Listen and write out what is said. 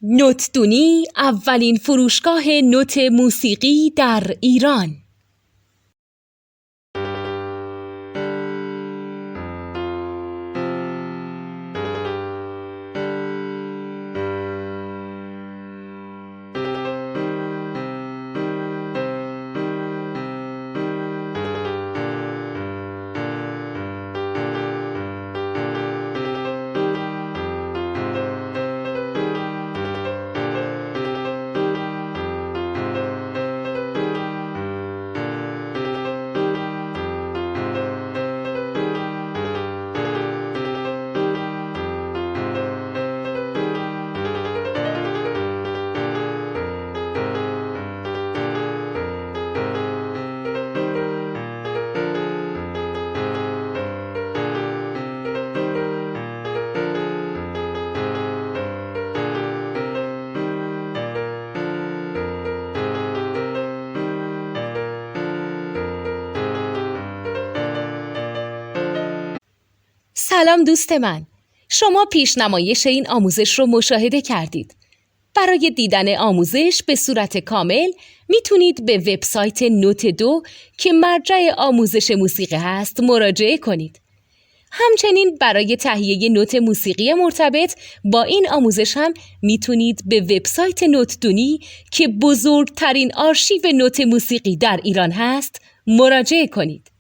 نوتدونی اولین فروشگاه نوت موسیقی در ایران. سلام دوست من، شما پیشنمایش این آموزش رو مشاهده کردید. برای دیدن آموزش به صورت کامل میتونید به وبسایت نوت2 که مرجع آموزش موسیقی هست مراجعه کنید. همچنین برای تهیه نوت موسیقی مرتبط با این آموزش هم میتونید به وبسایت نوتدونی که بزرگترین آرشیو نوت موسیقی در ایران هست مراجعه کنید.